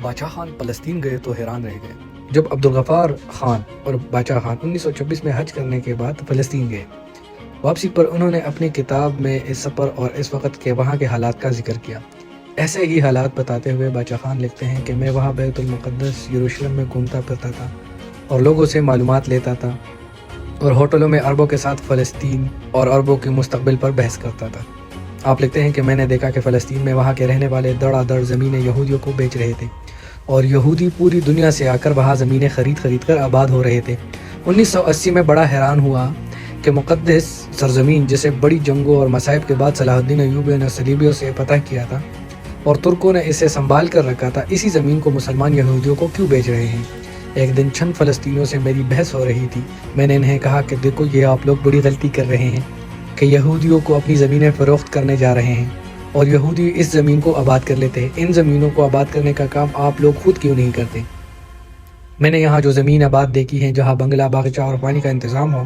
باچا خان فلسطین گئے تو حیران رہ گئے جب عبدالغفار خان اور باچا خان 1926 میں حج کرنے کے بعد فلسطین گئے۔ واپسی پر انہوں نے اپنی کتاب میں اس سفر اور اس وقت کے وہاں کے حالات کا ذکر کیا۔ ایسے ہی حالات بتاتے ہوئے باچا خان لکھتے ہیں کہ میں وہاں بیت المقدس یروشلم میں گھومتا پھرتا تھا اور لوگوں سے معلومات لیتا تھا اور ہوٹلوں میں عربوں کے ساتھ فلسطین اور عربوں کے مستقبل پر بحث کرتا تھا۔ آپ لکھتے ہیں کہ میں نے دیکھا کہ فلسطین میں وہاں کے رہنے والے دڑا دڑ زمینیں یہودیوں کو بیچ رہے تھے اور یہودی پوری دنیا سے آ کر وہاں زمینیں خرید کر آباد ہو رہے تھے۔ 1980 میں بڑا حیران ہوا کہ مقدس سرزمین جسے بڑی جنگوں اور مصائب کے بعد صلاح الدین ایوبی نے صلیبیوں سے فتح کیا تھا اور ترکوں نے اسے سنبھال کر رکھا تھا، اسی زمین کو مسلمان یہودیوں کو کیوں بیچ رہے ہیں؟ ایک دن چند فلسطینیوں سے میری بحث ہو رہی تھی۔ میں نے انہیں کہا کہ دیکھو، یہ آپ لوگ بڑی غلطی کر رہے ہیں کہ یہودیوں کو اپنی زمینیں فروخت کرنے جا رہے ہیں اور یہودی اس زمین کو آباد کر لیتے ہیں۔ ان زمینوں کو آباد کرنے کا کام آپ لوگ خود کیوں نہیں کرتے؟ میں نے یہاں جو زمین آباد دیکھی ہے، جہاں بنگلہ، باغیچہ اور پانی کا انتظام ہو،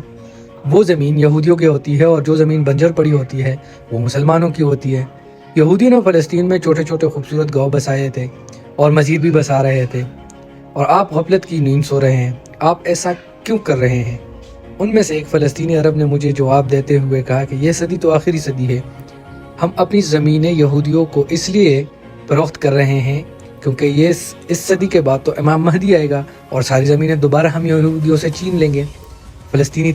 وہ زمین یہودیوں کی ہوتی ہے، اور جو زمین بنجر پڑی ہوتی ہے وہ مسلمانوں کی ہوتی ہے۔ یہودیوں نے فلسطین میں چھوٹے چھوٹے خوبصورت گاؤں بسائے تھے اور مزید بھی بسا رہے تھے، اور آپ غفلت کی نیند سو رہے ہیں۔ آپ ایسا کیوں کر رہے ہیں؟ ان میں سے ایک فلسطینی عرب نے مجھے جواب دیتے ہوئے کہا کہ یہ صدی تو آخری صدی ہے، ہم اپنی زمینیں یہودیوں کو اس لیے فروخت کر رہے ہیں کیونکہ یہ اس صدی کے بعد تو امام مہدی آئے گا اور ساری زمینیں دوبارہ ہم یہودیوں سے چھین لیں گے۔ فلسطینی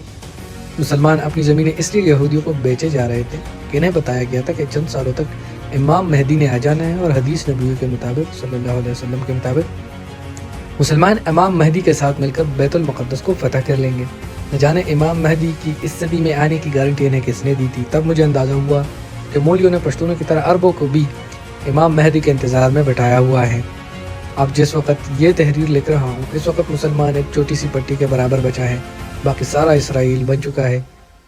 مسلمان اپنی زمینیں اس لیے یہودیوں کو بیچے جا رہے تھے کہ انہیں بتایا گیا تھا کہ چند سالوں تک امام مہدی نے آ جانا ہے، اور حدیث نبوی کے مطابق صلی اللہ علیہ وسلم کے مطابق مسلمان امام مہدی کے ساتھ مل کر بیت المقدس کو فتح کر لیں گے۔ نہ جانے امام مہدی کی اس صدی میں آنے کی گارنٹی انہیں کس نے دی تھی۔ تب مجھے اندازہ ہوا کہ مولیوں نے پشتونوں کی طرح عربوں کو بھی امام مہدی کے انتظار میں بٹھایا ہوا ہے۔ اب جس وقت یہ تحریر لکھ رہا ہوں، اس وقت مسلمان ایک چھوٹی سی پٹی کے برابر بچا ہے، باقی سارا اسرائیل بن چکا ہے۔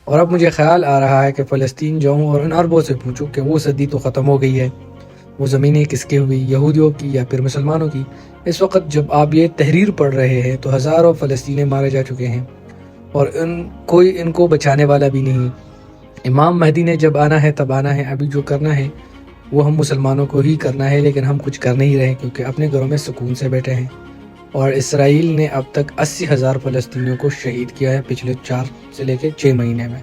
اور اب مجھے خیال آ رہا ہے کہ فلسطین جاؤں اور ان عربوں سے پوچھوں کہ وہ صدی تو ختم ہو گئی ہے، وہ زمینیں کس کی ہوئی، یہودیوں کی یا پھر مسلمانوں کی؟ اس وقت جب آپ یہ تحریر پڑھ رہے ہیں تو ہزاروں فلسطینی مارے جا چکے ہیں اور کوئی ان کو بچانے والا بھی نہیں۔ امام مہدی نے جب آنا ہے تب آنا ہے، ابھی جو کرنا ہے وہ ہم مسلمانوں کو ہی کرنا ہے، لیکن ہم کچھ کر نہیں رہے کیونکہ اپنے گھروں میں سکون سے بیٹھے ہیں۔ اور اسرائیل نے اب تک 80,000 فلسطینیوں کو شہید کیا ہے پچھلے 4 سے لے کے 6 مہینے میں۔